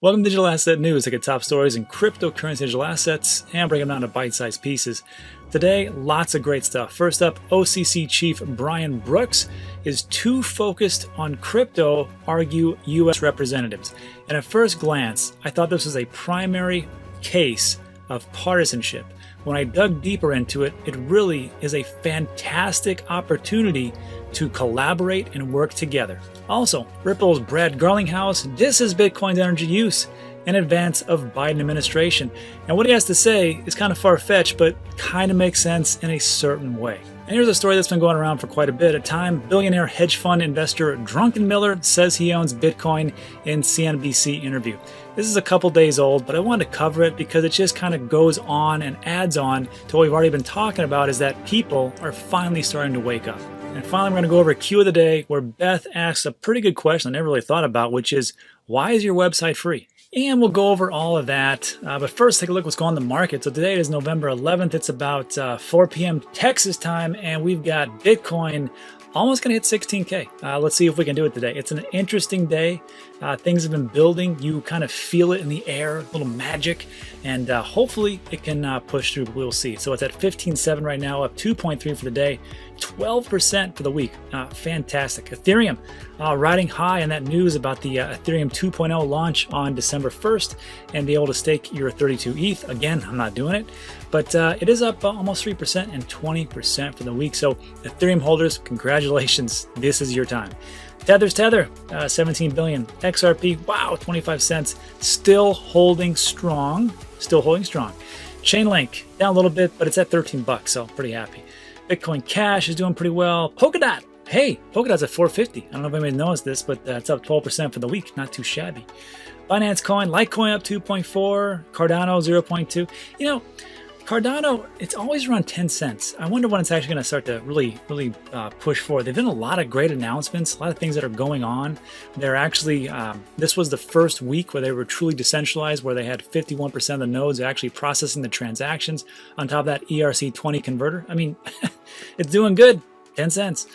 Welcome to Digital Asset News. I get top stories in cryptocurrency digital assets and break them down into bite-sized pieces. Today, lots of great stuff. First up, OCC Chief Brian Brooks is too focused on crypto, argue U.S. representatives. And at first glance, I thought this was a primary case of partisanship. When I dug deeper into it, it really is a fantastic opportunity to collaborate and work together. Also, Ripple's Brad Garlinghouse disses Bitcoin's energy use in advance of Biden administration. And what he has to say is kind of far-fetched, but kind of makes sense in a certain way. And here's a story that's been going around for quite a bit of time. Billionaire hedge fund investor Drunken Miller says he owns Bitcoin in CNBC interview. This is a couple days old, but I wanted to cover it because it just kind of goes on and adds on to what we've already been talking about, is that people are finally starting to wake up. And finally, we're going to go over a Q of the day where Beth asks a pretty good question I never really thought about, which is, why is your website free? And we'll go over all of that. But first, take a look at what's going on in the market. So today is November 11th. It's about 4 p.m. Texas time, and we've got Bitcoin almost going to hit 16K. Let's see if we can do it today. It's an interesting day. Things have been building. You kind of feel it in the air, a little magic, and hopefully it can push through, but we'll see. So it's at 15.7 right now, up 2.3 for the day, 12% for the week. Fantastic. Ethereum riding high on that news about the Ethereum 2.0 launch on December 1st and be able to stake your 32 ETH. Again, I'm not doing it, but it is up almost 3% and 20% for the week. So Ethereum holders, congratulations. This is your time. Tether's Tether, 17 billion. XRP, wow, 25 cents. Still holding strong. Still holding strong. Chainlink, down a little bit, but it's at 13 bucks, so pretty happy. Bitcoin Cash is doing pretty well. Polkadot, hey, Polkadot's at 450. I don't know if anybody knows this, but it's up 12% for the week. Not too shabby. Binance Coin, Litecoin up 2.4. Cardano, 0.2. You know, Cardano, it's always around 10 cents. I wonder when it's actually going to start to really push forward. They've done a lot of great announcements, a lot of things that are going on. They're actually, this was the first week where they were truly decentralized, where they had 51% of the nodes actually processing the transactions on top of that ERC20 converter. I mean, it's doing good, 10 cents.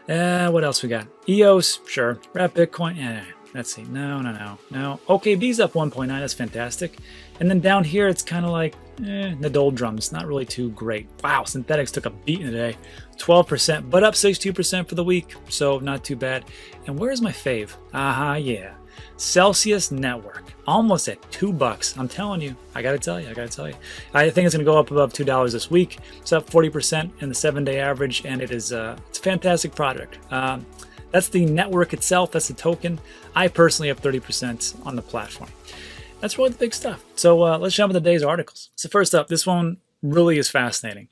What else we got? EOS, sure. Wrap Bitcoin, let's see. No. OKB's up 1.9. That's fantastic. And then down here, it's kind of like the doldrums. Not really too great. Wow, Synthetics took a beating today. 12%, but up 62% for the week. So not too bad. And where's my fave? Yeah. Celsius Network. Almost at $2. I'm telling you. I got to tell you. I think it's going to go up above $2 this week. It's up 40% in the 7-day average. And it's a fantastic product. That's the network itself. That's the token. I personally have 30% on the platform. That's really the big stuff. So let's jump into today's articles. So first up, this one really is fascinating.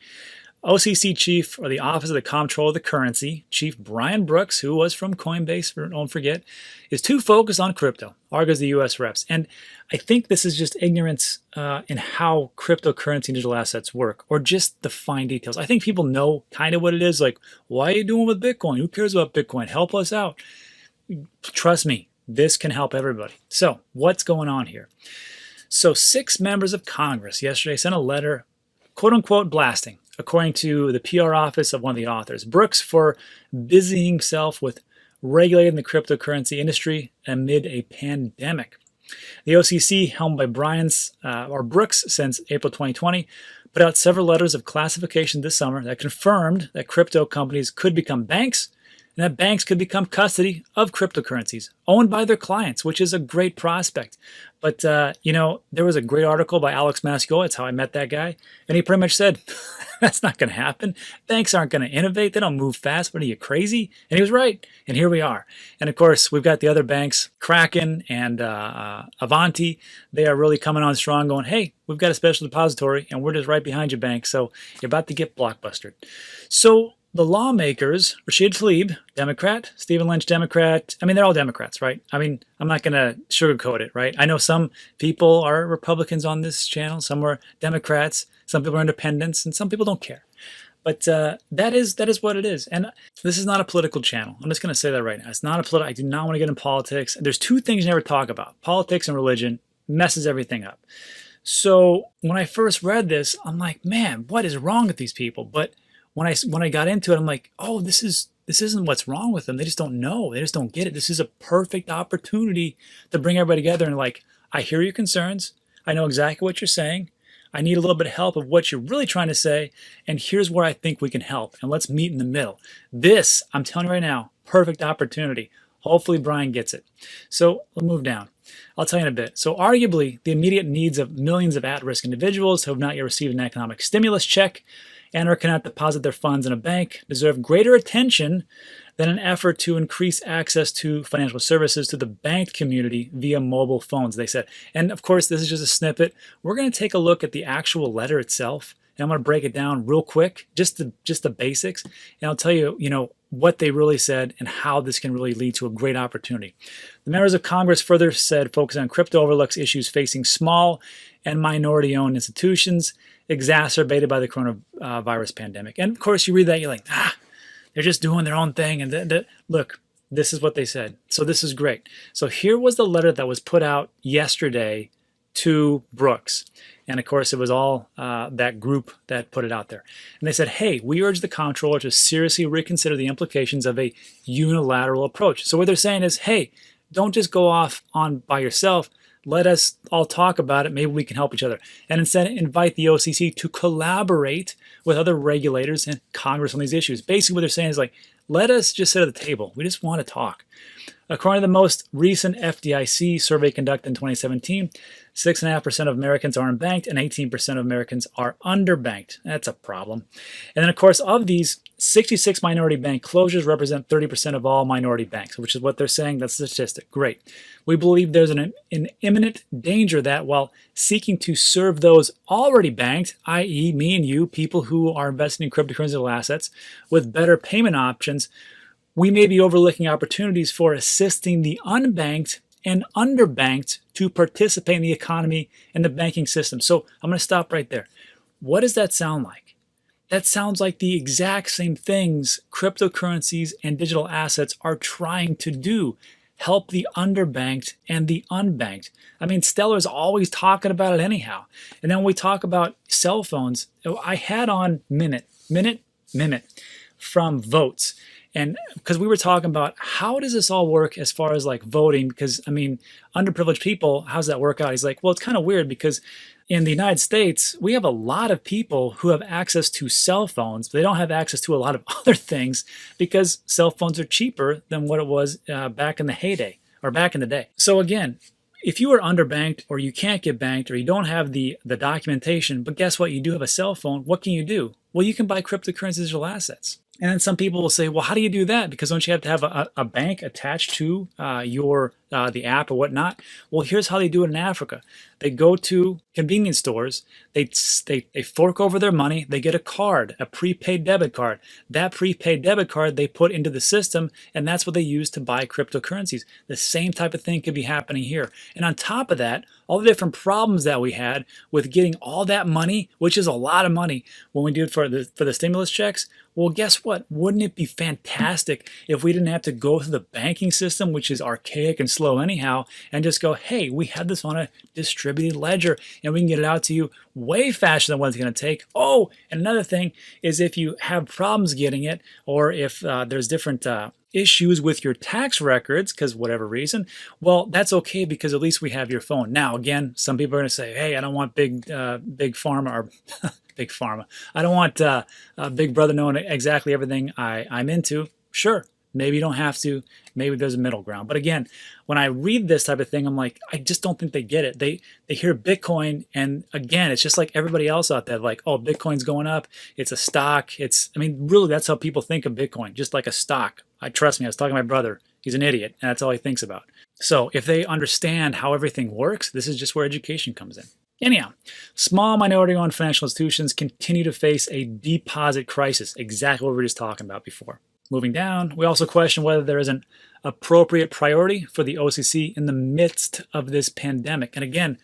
OCC Chief, or the Office of the Comptroller of the Currency, Chief Brian Brooks, who was from Coinbase, don't forget, is too focused on crypto, argues the U.S. reps. And I think this is just ignorance in how cryptocurrency and digital assets work, or just the fine details. I think people know kind of what it is. Like, why are you doing with Bitcoin? Who cares about Bitcoin? Help us out. Trust me, this can help everybody. So what's going on here? So 6 members of Congress yesterday sent a letter, quote unquote, blasting, according to the PR office of one of the authors, Brooks, for busying himself with regulating the cryptocurrency industry amid a pandemic. The OCC, helmed by Brooks since April 2020, put out several letters of classification this summer that confirmed that crypto companies could become banks, and that banks could become custody of cryptocurrencies owned by their clients, which is a great prospect. But, there was a great article by Alex Mascolo. It's how I met that guy. And he pretty much said, that's not going to happen. Banks aren't going to innovate. They don't move fast. What are you, crazy? And he was right. And here we are. And of course, we've got the other banks, Kraken and Avanti. They are really coming on strong, going, hey, we've got a special depository, and we're just right behind you, bank. So you're about to get blockbustered. So the lawmakers, Rashid Tlaib, Democrat, Stephen Lynch, Democrat. I mean, they're all Democrats, right? I mean, I'm not going to sugarcoat it, right? I know some people are Republicans on this channel. Some are Democrats. Some people are independents, and some people don't care. But that is what it is. And this is not a political channel. I'm just going to say that right now. It's not a political. I do not want to get in politics. There's 2 things you never talk about. Politics and religion messes everything up. So when I first read this, I'm like, man, what is wrong with these people? But when I got into it, I'm like, oh, this isn't what's wrong with them. They just don't know. They just don't get it. This is a perfect opportunity to bring everybody together and like, I hear your concerns. I know exactly what you're saying. I need a little bit of help of what you're really trying to say, and here's where I think we can help, and let's meet in the middle. This, I'm telling you right now, perfect opportunity. Hopefully Brian gets it. So we'll move down. I'll tell you in a bit. So arguably, the immediate needs of millions of at-risk individuals who have not yet received an economic stimulus check and or cannot deposit their funds in a bank deserve greater attention than an effort to increase access to financial services to the banked community via mobile phones, they said. And of course, this is just a snippet. We're going to take a look at the actual letter itself, and I'm going to break it down real quick, just the basics, and I'll tell you, what they really said and how this can really lead to a great opportunity. The members of Congress further said focus on crypto overlooks issues facing small and minority-owned institutions exacerbated by the coronavirus pandemic. And of course, you read that, you're like, they're just doing their own thing. And look, this is what they said. So this is great. So here was the letter that was put out yesterday to Brooks. And of course, it was all that group that put it out there. And they said, hey, we urge the comptroller to seriously reconsider the implications of a unilateral approach. So what they're saying is, hey, don't just go off on by yourself. Let us all talk about it. Maybe we can help each other. And instead, invite the OCC to collaborate with other regulators and Congress on these issues. Basically, what they're saying is like, let us just sit at the table. We just want to talk. According to the most recent FDIC survey conducted in 2017, 6.5% of Americans are unbanked and 18% of Americans are underbanked. That's a problem. And then, of course, of these, 66 minority bank closures represent 30% of all minority banks, which is what they're saying. That's the statistic. Great. We believe there's an imminent danger that while seeking to serve those already banked, i.e. me and you, people who are investing in cryptocurrency assets, with better payment options, we may be overlooking opportunities for assisting the unbanked and underbanked to participate in the economy and the banking system. So I'm going to stop right there. What does that sound like? That sounds like the exact same things cryptocurrencies and digital assets are trying to do. Help the underbanked and the unbanked. I mean, Stellar's always talking about it anyhow. And then when we talk about cell phones, I had on Minute from Votes. And because we were talking about how does this all work as far as like voting, because I mean, underprivileged people, how's that work out? He's like, well, it's kind of weird because in the United States, we have a lot of people who have access to cell phones, but they don't have access to a lot of other things because cell phones are cheaper than what it was back in the heyday or back in the day. So again, if you are underbanked or you can't get banked or you don't have the documentation, but guess what? You do have a cell phone. What can you do? Well, you can buy cryptocurrency digital assets. And then some people will say, well, how do you do that? Because don't you have to have a bank attached to the app or whatnot? Well, here's how they do it in Africa. They go to convenience stores, they fork over their money, they get a card, a prepaid debit card. That prepaid debit card they put into the system, and that's what they use to buy cryptocurrencies. The same type of thing could be happening here. And on top of that, all the different problems that we had with getting all that money, which is a lot of money when we do it for the stimulus checks, well, guess what? Wouldn't it be fantastic if we didn't have to go through the banking system, which is archaic and slow anyhow, and just go, hey, we had this on a distributed ledger and we can get it out to you way faster than what it's going to take. Oh, and another thing is if you have problems getting it, or if there's different issues with your tax records because whatever reason, well, that's okay because at least we have your phone. Now, again, some people are going to say, hey, I don't want big pharma or big pharma. I don't want Big Brother knowing exactly everything I'm into. Sure, maybe you don't have to. Maybe there's a middle ground. But again, when I read this type of thing, I'm like, I just don't think they get it. They hear Bitcoin, and again, it's just like everybody else out there, like, oh, Bitcoin's going up. It's a stock. Really, that's how people think of Bitcoin, just like a stock. Trust me, I was talking to my brother. He's an idiot, and that's all he thinks about. So if they understand how everything works, this is just where education comes in. Anyhow, small minority-owned financial institutions continue to face a deposit crisis, exactly what we were just talking about before. Moving down, we also question whether there is an appropriate priority for the OCC in the midst of this pandemic. And again,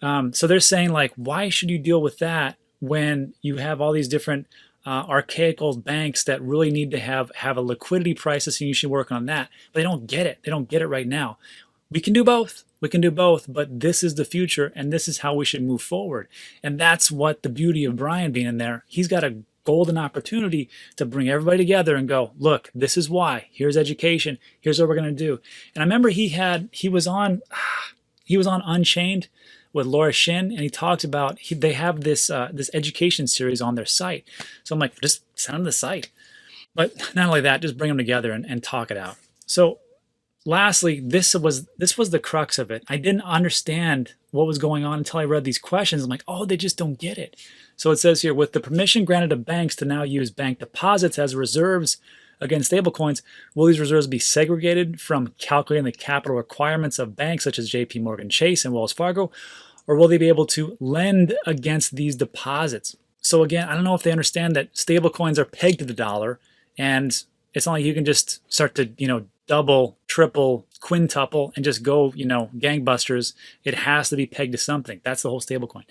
so they're saying, like, why should you deal with that when you have all these different archaic old banks that really need to have a liquidity crisis, and you should work on that. But they don't get it. They don't get it right now. We can do both. We can do both, but this is the future, and this is how we should move forward. And that's what the beauty of Brian being in there. He's got a golden opportunity to bring everybody together and go, look, this is why. Here's education. Here's what we're going to do. And I remember he was on He was on Unchained with Laura Shin, and he talked about they have this this education series on their site. So I'm like, just send them the site. But not only that, just bring them together and talk it out. So lastly, this was the crux of it. I didn't understand what was going on until I read these questions. I'm like, oh, they just don't get it. So it says here, with the permission granted to banks to now use bank deposits as reserves against stablecoins, will these reserves be segregated from calculating the capital requirements of banks such as JP Morgan Chase and Wells Fargo, or will they be able to lend against these deposits? So again, I don't know if they understand that stablecoins are pegged to the dollar, and it's not like you can just start to, double, triple, quintuple, and just go, gangbusters. It has to be pegged to something. That's the whole stablecoin.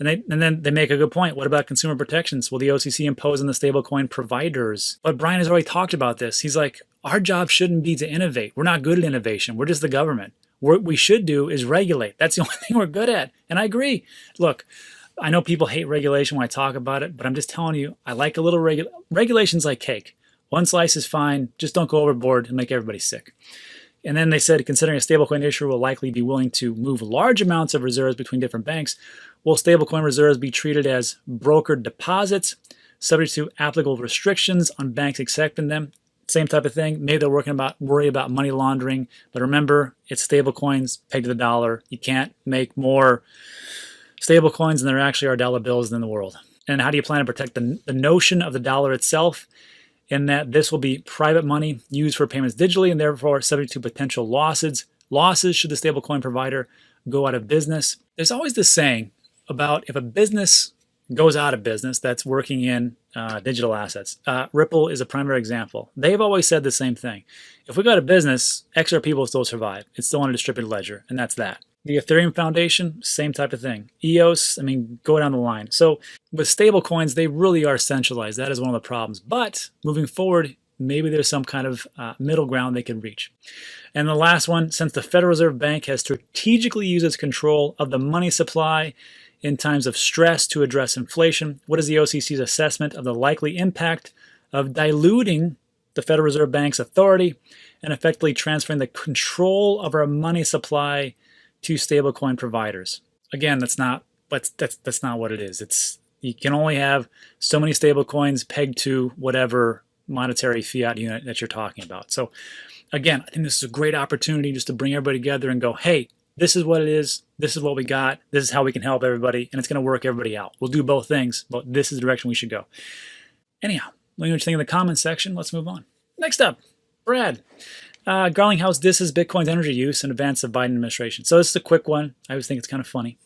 And then they make a good point. What about consumer protections? Will the OCC impose on the stablecoin providers? But Brian has already talked about this. He's like, our job shouldn't be to innovate. We're not good at innovation. We're just the government. What we should do is regulate. That's the only thing we're good at. And I agree. Look, I know people hate regulation when I talk about it, but I'm just telling you, I like a little regulations like cake. One slice is fine. Just don't go overboard and make everybody sick. And then they said, considering a stablecoin issuer will likely be willing to move large amounts of reserves between different banks, will stablecoin reserves be treated as brokered deposits, subject to applicable restrictions on banks accepting them? Same type of thing. Maybe they're worry about money laundering, but remember, it's stablecoins pegged to the dollar. You can't make more stablecoins than there actually are dollar bills in the world. And how do you plan to protect the notion of the dollar itself? In that this will be private money used for payments digitally and therefore subject to potential losses. Losses should the stablecoin provider go out of business. There's always this saying about if a business goes out of business that's working in digital assets. Ripple is a primary example. They've always said the same thing. If we go out of business, XRP will still survive. It's still on a distributed ledger, and that's that. The Ethereum Foundation, same type of thing. EOS, go down the line. So with stable coins, they really are centralized. That is one of the problems. But moving forward, maybe there's some kind of middle ground they can reach. And the last one, since the Federal Reserve Bank has strategically used its control of the money supply in times of stress to address inflation, what is the OCC's assessment of the likely impact of diluting the Federal Reserve Bank's authority and effectively transferring the control of our money supply to stablecoin providers? Again, that's not what it is. You can only have so many stablecoins pegged to whatever monetary fiat unit that you're talking about. So again, I think this is a great opportunity just to bring everybody together and go, hey, this is what it is. This is what we got. This is how we can help everybody, and it's going to work everybody out. We'll do both things, but this is the direction we should go. Anyhow, let me know what you think in the comments section. Let's move on. Next up, Brad. Garlinghouse disses Bitcoin's energy use in advance of Biden administration. So this is a quick one. I always think it's kind of funny.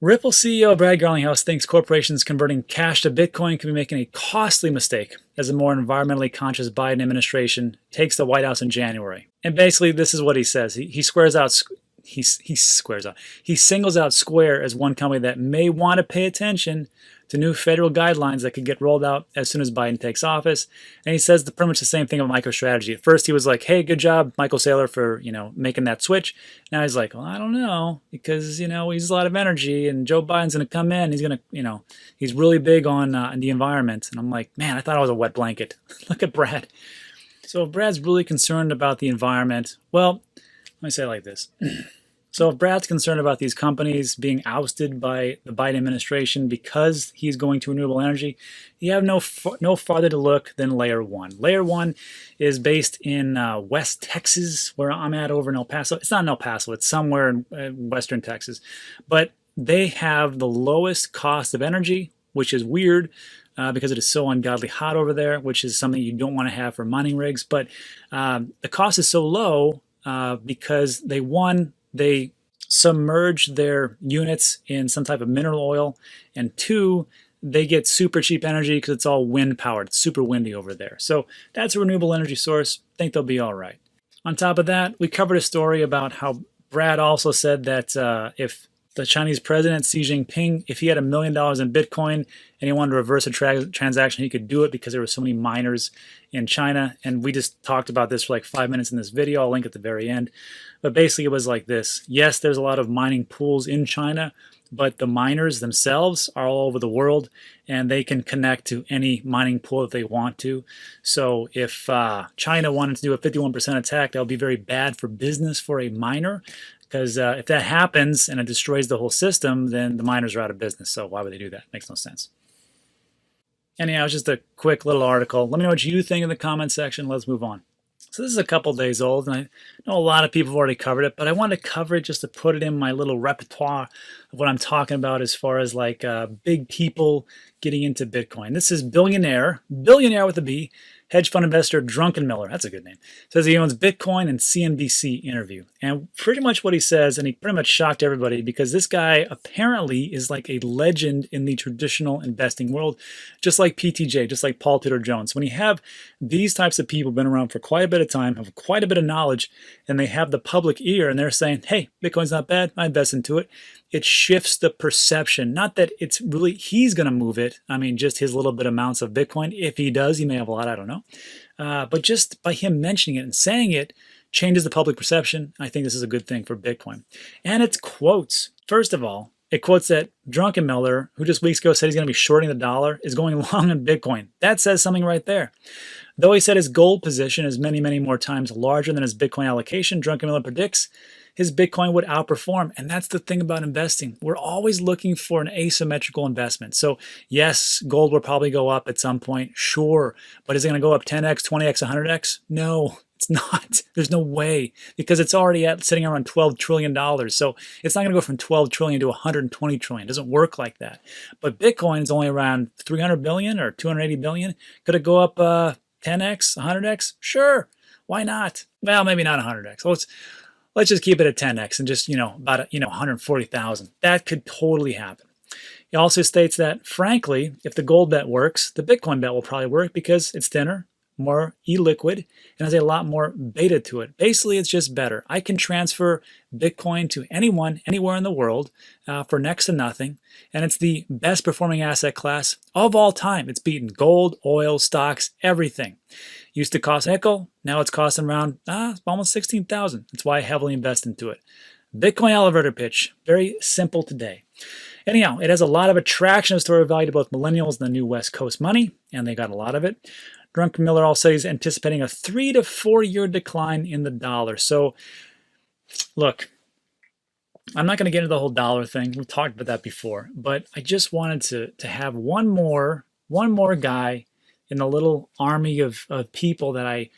Ripple CEO Brad Garlinghouse thinks corporations converting cash to Bitcoin could be making a costly mistake as a more environmentally conscious Biden administration takes the White House in January. And basically, this is what he says. He singles out Square as one company that may want to pay attention to new federal guidelines that could get rolled out as soon as Biden takes office. And he says pretty much the same thing about MicroStrategy. At first he was like, hey, good job, Michael Saylor, for making that switch. Now he's like, well, I don't know, because he uses a lot of energy and Joe Biden's going to come in. He's going to, he's really big on the environment. And I'm like, man, I thought I was a wet blanket. Look at Brad. So if Brad's really concerned about the environment, well, let me say it like this. So if Brad's concerned about these companies being ousted by the Biden administration because he's going to renewable energy, you have no farther to look than Layer 1. Layer 1 is based in West Texas, where I'm at over in El Paso. It's not in El Paso. It's somewhere in western Texas. But they have the lowest cost of energy, which is weird because it is so ungodly hot over there, which is something you don't want to have for mining rigs. But the cost is so low because they submerge their units in some type of mineral oil, and 2, they get super cheap energy because it's all wind powered. It's super windy over there. So that's a renewable energy source. I think they'll be all right. On top of that, we covered a story about how Brad also said that if the Chinese president, Xi Jinping, if he had $1 million in Bitcoin and he wanted to reverse a transaction, he could do it because there were so many miners in China. And we just talked about this for like 5 minutes in this video. I'll link at the very end. But basically, it was like this. Yes, there's a lot of mining pools in China, but the miners themselves are all over the world, and they can connect to any mining pool that they want to. So if China wanted to do a 51% attack, that would be very bad for business for a miner, because if that happens and it destroys the whole system, then the miners are out of business. So why would they do that? Makes no sense. Anyhow, it's just a quick little article. Let me know what you think in the comment section. Let's move on. So this is a couple days old, and I know a lot of people have already covered it, but I wanted to cover it just to put it in my little repertoire of what I'm talking about as far as like big people getting into Bitcoin. This is Billionaire with a B, hedge fund investor Druckenmiller. That's a good name. Says he owns Bitcoin and CNBC interview. And pretty much what he says, and he pretty much shocked everybody because this guy apparently is like a legend in the traditional investing world, just like PTJ, just like Paul Tudor Jones. When you have these types of people been around for quite a bit of time, have quite a bit of knowledge, and they have the public ear and they're saying, hey, Bitcoin's not bad, I invest into it. It shifts the perception. Not that it's really he's going to move it. I mean, just his little bit amounts of Bitcoin. If he does, he may have a lot, I don't know. But just by him mentioning it and saying it changes the public perception. I think this is a good thing for Bitcoin. And it's quotes. First of all, it quotes that Druckenmiller, who just weeks ago said he's going to be shorting the dollar, is going long on Bitcoin. That says something right there. Though he said his gold position is many, many more times larger than his Bitcoin allocation, Druckenmiller predicts his Bitcoin would outperform. And that's the thing about investing. We're always looking for an asymmetrical investment. So yes, gold will probably go up at some point, sure. But is it going to go up 10x, 20x, 100x? No, it's not. There's no way, because it's already sitting around $12 trillion. So it's not going to go from 12 trillion to 120 trillion. It doesn't work like that. But Bitcoin is only around 300 billion or 280 billion. Could it go up 10x, 100x? Sure. Why not? Well, maybe not 100x. Let's just keep it at 10x and just, about 140,000. That could totally happen. He also states that, frankly, if the gold bet works, the Bitcoin bet will probably work because it's thinner, more illiquid, and has a lot more beta to it. Basically, it's just better. I can transfer Bitcoin to anyone, anywhere in the world for next to nothing, and it's the best performing asset class of all time. It's beaten gold, oil, stocks, everything. Used to cost nickel, now it's costing around almost 16,000. That's why I heavily invest into it. Bitcoin elevator pitch, very simple today. Anyhow, it has a lot of attraction as store value to both millennials and the new West Coast money, and they got a lot of it. Druckenmiller also is anticipating a 3 to 4 year decline in the dollar. So, look, I'm not going to get into the whole dollar thing. We've talked about that before, but I just wanted to have one more guy in the little army of people that I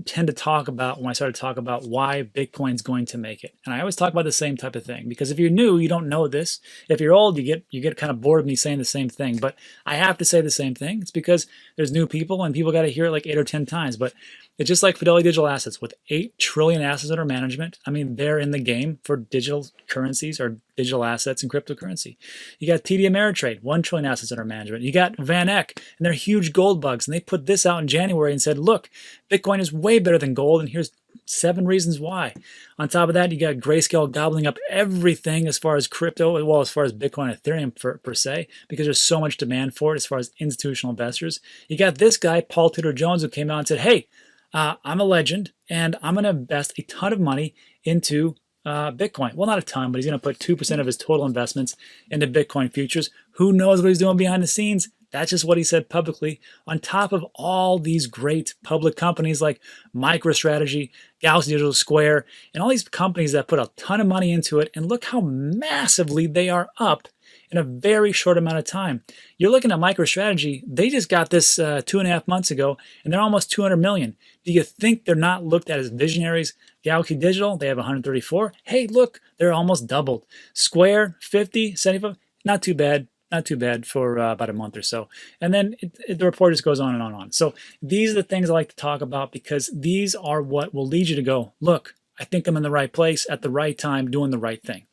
tend to talk about when I start to talk about why Bitcoin's going to make it. And I always talk about the same type of thing, because if you're new, you don't know this. If you're old, you get kind of bored of me saying the same thing. But I have to say the same thing. It's because there's new people and people got to hear it like 8 or 10 times. But it's just like Fidelity Digital Assets with 8 trillion assets under management. I mean, they're in the game for digital currencies or digital assets and cryptocurrency. You got TD Ameritrade, 1 trillion assets under management. You got Van Eck, and they're huge gold bugs. And they put this out in January and said, look, Bitcoin is way better than gold, and here's 7 reasons why. On top of that, you got Grayscale gobbling up everything as far as crypto, well, as far as Bitcoin and Ethereum per se, because there's so much demand for it as far as institutional investors. You got this guy, Paul Tudor Jones, who came out and said, hey, I'm a legend, and I'm going to invest a ton of money into Bitcoin. Well, not a ton, but he's going to put 2% of his total investments into Bitcoin futures. Who knows what he's doing behind the scenes? That's just what he said publicly, on top of all these great public companies like MicroStrategy, Galaxy Digital, Square, and all these companies that put a ton of money into it. And look how massively they are up in a very short amount of time. You're looking at MicroStrategy. They just got this 2.5 months ago, and they're almost 200 million. Do you think they're not looked at as visionaries? Galaxy Digital, they have 134. Hey, look, they're almost doubled. Square, 50, 75, not too bad. Not too bad for about a month or so. And then the report just goes on and on and on. So these are the things I like to talk about, because these are what will lead you to go, look, I think I'm in the right place at the right time, doing the right thing.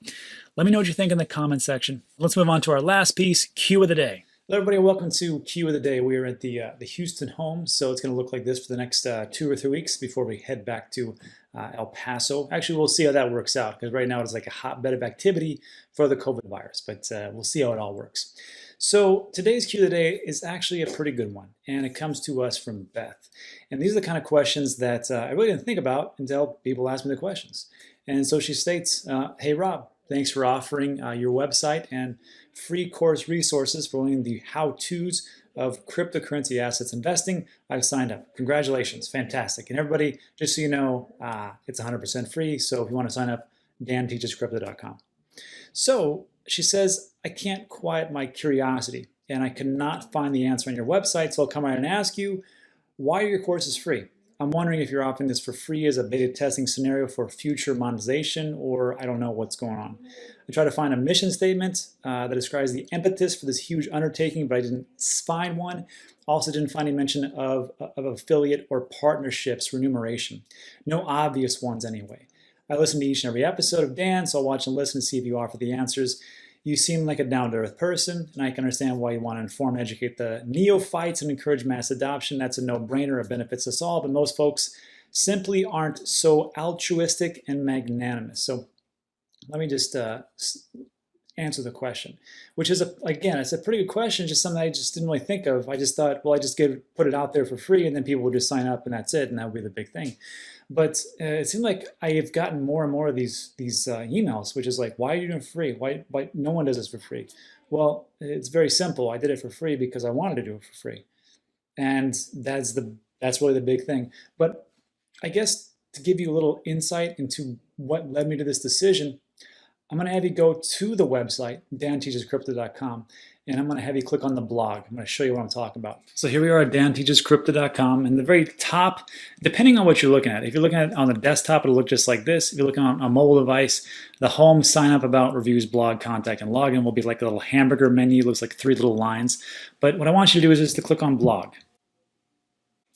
Let me know what you think in the comment section. Let's move on to our last piece, Q of the Day. Hello, everybody. Welcome to Q of the Day. We are at the Houston home, so it's going to look like this for the next 2 or 3 weeks before we head back to El Paso. Actually, we'll see how that works out, because right now it's like a hotbed of activity for the COVID virus, but we'll see how it all works. So today's Q of the day is actually a pretty good one, and it comes to us from Beth. And these are the kind of questions that I really didn't think about until people asked me the questions. And so she states, hey Rob, thanks for offering your website and free course resources for learning the how-tos of cryptocurrency assets investing. I've signed up. Congratulations. Fantastic. And everybody, just so you know, it's 100% free. So if you want to sign up, DanTeachesCrypto.com. So she says, I can't quiet my curiosity and I cannot find the answer on your website. So I'll come out and ask you, why are your courses free? I'm wondering if you're offering this for free as a beta testing scenario for future monetization, or I don't know what's going on. I tried to find a mission statement that describes the impetus for this huge undertaking, but I didn't find one. Also didn't find any mention of affiliate or partnerships remuneration. No obvious ones anyway. I listen to each and every episode of Dan, so I'll watch and listen to see if you offer the answers. You seem like a down-to-earth person, and I can understand why you want to inform and educate the neophytes and encourage mass adoption. That's a no-brainer. It benefits us all, but most folks simply aren't so altruistic and magnanimous. So let me just answer the question, which is, again, it's a pretty good question, just something I just didn't really think of. I just thought, well, I just put it out there for free, and then people would just sign up, and that's it, and that would be the big thing. But it seemed like I have gotten more and more of these emails, which is like, why are you doing free? Why no one does this for free? Well, it's very simple. I did it for free because I wanted to do it for free, and that's really the big thing. But I guess to give you a little insight into what led me to this decision, I'm going to have you go to the website, DanTeachesCrypto.com, and I'm going to have you click on the blog. I'm going to show you what I'm talking about. So here we are at DanTeachesCrypto.com, and the very top, depending on what you're looking at, if you're looking at it on the desktop, it'll look just like this. If you're looking on a mobile device, the home, sign up, about, reviews, blog, contact, and login will be like a little hamburger menu. It looks like 3 little lines. But what I want you to do is just to click on blog.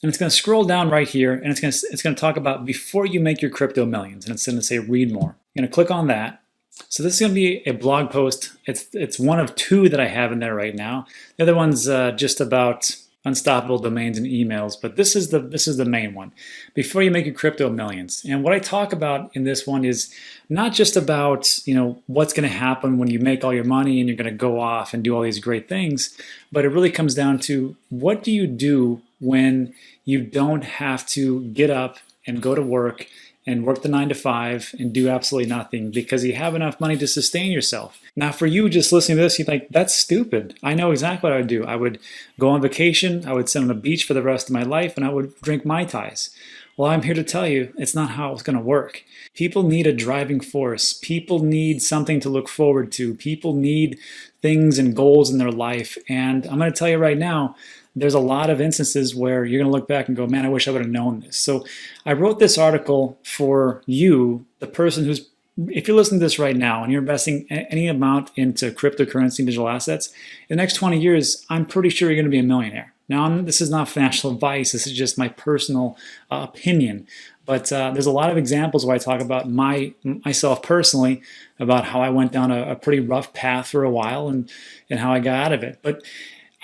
And it's going to scroll down right here, and it's going to talk about before you make your crypto millions, and it's going to say read more. You're going to click on that. So this is going to be a blog post. It's one of 2 that I have in there right now. The other one's just about unstoppable domains and emails, but this is the main one. Before you make your crypto millions. And what I talk about in this one is not just about, what's going to happen when you make all your money and you're going to go off and do all these great things, but it really comes down to, what do you do when you don't have to get up and go to work and work the 9 to 5 and do absolutely nothing because you have enough money to sustain yourself. Now for you just listening to this, you're like, that's stupid. I know exactly what I would do. I would go on vacation, I would sit on the beach for the rest of my life, and I would drink Mai Tais. Well, I'm here to tell you, it's not how it's going to work. People need a driving force. People need something to look forward to. People need things and goals in their life. And I'm going to tell you right now, there's a lot of instances where you're going to look back and go, man, I wish I would have known this. So I wrote this article for you, the person who's, if you're listening to this right now and you're investing any amount into cryptocurrency and digital assets, in the next 20 years, I'm pretty sure you're going to be a millionaire. Now, this is not financial advice. This is just my personal opinion. But there's a lot of examples where I talk about myself personally, about how I went down a pretty rough path for a while and how I got out of it. But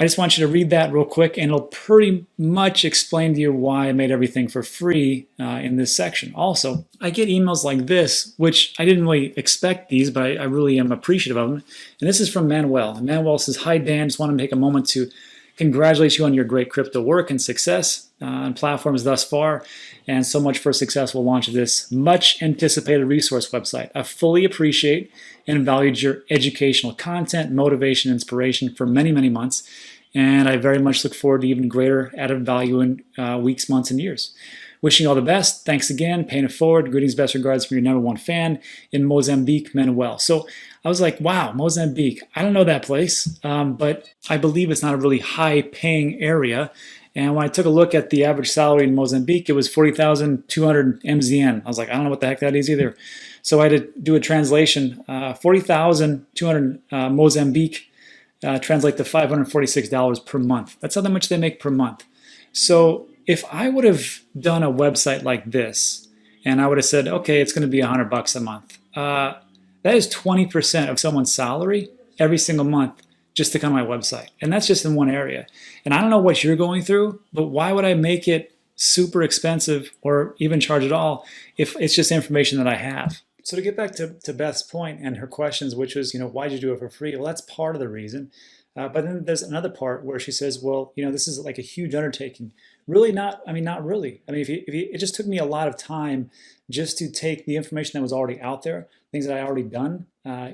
I just want you to read that real quick, and it'll pretty much explain to you why I made everything for free in this section. Also, I get emails like this, which I didn't really expect these, but I really am appreciative of them. And this is from Manuel. And Manuel says, hi, Dan. Just want to take a moment to congratulate you on your great crypto work and success on platforms thus far, and so much for a successful launch of this much anticipated resource website. I fully appreciate and valued your educational content, motivation, inspiration for many, many months, and I very much look forward to even greater added value in weeks, months, and years. Wishing you all the best. Thanks again. Paying it forward. Greetings, best regards from your #1 fan in Mozambique, Manuel. So I was like, wow, Mozambique. I don't know that place, but I believe it's not a really high-paying area. And when I took a look at the average salary in Mozambique, it was 40,200 MZN. I was like, I don't know what the heck that is either. So I had to do a translation. 40,200 Mozambique translate to $546 per month. That's how much they make per month. So if I would have done a website like this, and I would have said, okay, it's going to be $100 a month, that is 20% of someone's salary every single month just to come to my website. And that's just in one area. And I don't know what you're going through, but why would I make it super expensive or even charge at all if it's just information that I have. So to get back to Beth's point and her questions, which was, why'd you do it for free? Well, that's part of the reason. But then there's another part where she says, well, this is like a huge undertaking. Really not, not really. It just took me a lot of time just to take the information that was already out there, things that I already done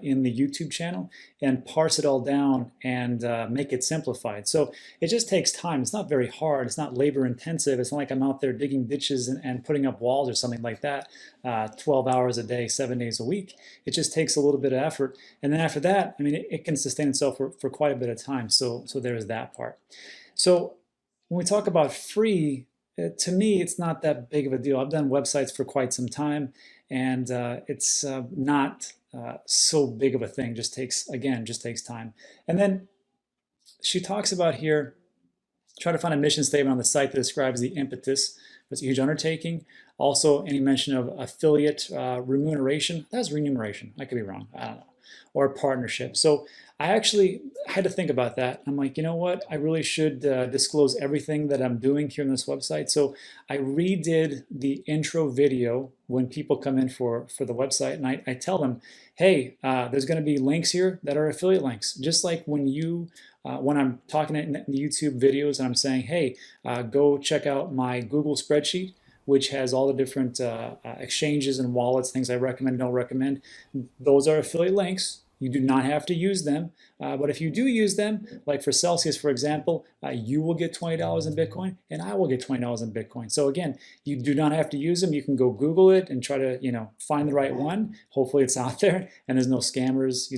in the YouTube channel, and parse it all down and make it simplified. So it just takes time. It's not very hard. It's not labor intensive. It's not like I'm out there digging ditches and putting up walls or something like that, 12 hours a day, 7 days a week. It just takes a little bit of effort. And then after that, it can sustain itself for quite a bit of time. So there's that part. So when we talk about free, to me, it's not that big of a deal. I've done websites for quite some time, and it's not so big of a thing. Just takes time. And then she talks about here, try to find a mission statement on the site that describes the impetus. It's a huge undertaking. Also, any mention of affiliate remuneration. That's remuneration. I could be wrong. I don't know. Or partnership. So I actually had to think about that. I'm like, you know what? I really should disclose everything that I'm doing here on this website. So I redid the intro video when people come in for the website, and I tell them, hey, there's going to be links here that are affiliate links. Just like when I'm talking in the YouTube videos and I'm saying, hey, go check out my Google spreadsheet, which has all the different exchanges and wallets, things I recommend, don't recommend. Those are affiliate links. You do not have to use them, but if you do use them, like for Celsius, for example, you will get $20 in Bitcoin, and I will get $20 in Bitcoin. So again, you do not have to use them. You can go Google it and try to, find the right one. Hopefully, it's out there, and there's no scammers,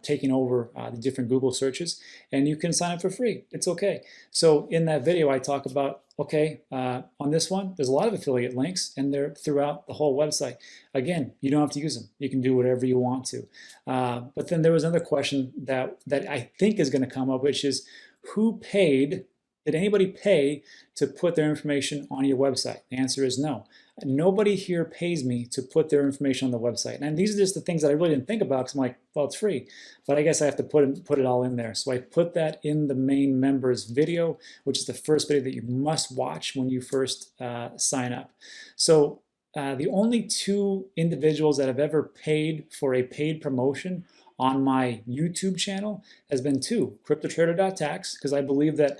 taking over the different Google searches, and you can sign up for free. It's okay. So in that video, I talk about, okay, on this one, there's a lot of affiliate links, and they're throughout the whole website. Again, you don't have to use them. You can do whatever you want to. But then there was another question that I think is going to come up, which is, who paid? Did anybody pay to put their information on your website? The answer is no. Nobody here pays me to put their information on the website. And these are just the things that I really didn't think about, because I'm like, well, it's free. But I guess I have to put it all in there. So I put that in the main members video, which is the first video that you must watch when you first sign up. So the only two individuals that have ever paid for a paid promotion on my YouTube channel has been two, CryptoTrader.tax, because I believe that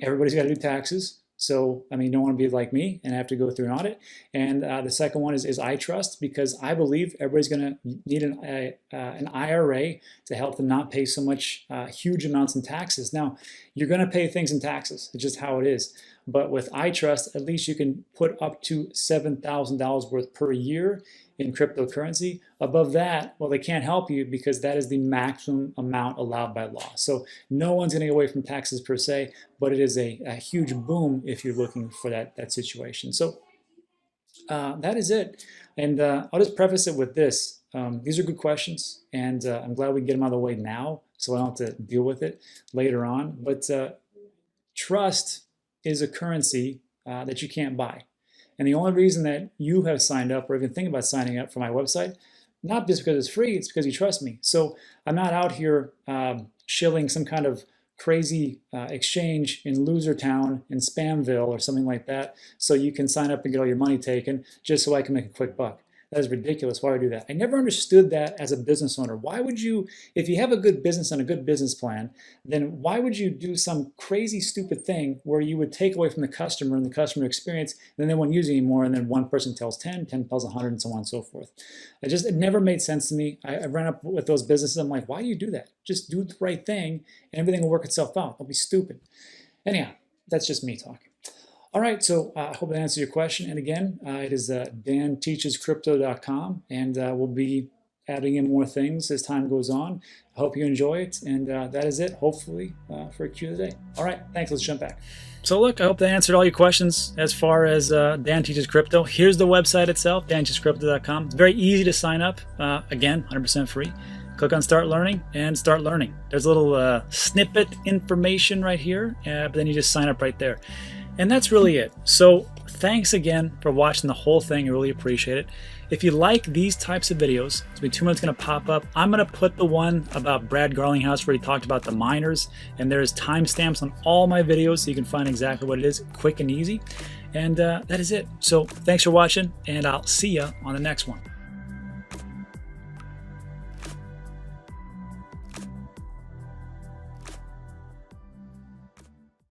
everybody's got to do taxes. So, you don't want to be like me and have to go through an audit. And the second one is iTrust, because I believe everybody's going to need an IRA to help them not pay so much huge amounts in taxes. Now, you're going to pay things in taxes. It's just how it is. But with iTrust, at least you can put up to $7,000 worth per year in cryptocurrency. Above that, well, they can't help you because that is the maximum amount allowed by law. So no one's going to get away from taxes per se, but it is a huge boom if you're looking for that situation. So that is it. And I'll just preface it with this. These are good questions, and I'm glad we can get them out of the way now so I don't have to deal with it later on. But trust is a currency that you can't buy. And the only reason that you have signed up or even think about signing up for my website, not just because it's free, it's because you trust me. So I'm not out here shilling some kind of crazy exchange in Loser Town in Spamville or something like that so you can sign up and get all your money taken just so I can make a quick buck. That is ridiculous. Why would I do that? I never understood that as a business owner. Why would you, if you have a good business and a good business plan, then why would you do some crazy, stupid thing where you would take away from the customer and the customer experience, and then they won't use it anymore, and then one person tells 10, 10 tells 100, and so on and so forth. It never made sense to me. I ran up with those businesses. I'm like, why do you do that? Just do the right thing, and everything will work itself out. Don't be stupid. Anyhow, that's just me talking. All right, so I hope that answers your question. And again, it is DanTeachesCrypto.com, and we'll be adding in more things as time goes on. I hope you enjoy it, and that is it, hopefully, for a Q of the day. All right, thanks. Let's jump back. So look, I hope that answered all your questions as far as Dan Teaches Crypto. Here's the website itself, DanTeachesCrypto.com. It's very easy to sign up. Again, 100% free. Click on Start Learning and start learning. There's a little snippet information right here, but then you just sign up right there. And that's really it. So thanks again for watching the whole thing. I really appreciate it. If you like these types of videos, it's been 2 minutes going to pop up. I'm going to put the one about Brad Garlinghouse where he talked about the miners, and there's timestamps on all my videos so you can find exactly what it is, quick and easy. And that is it. So thanks for watching, and I'll see you on the next one.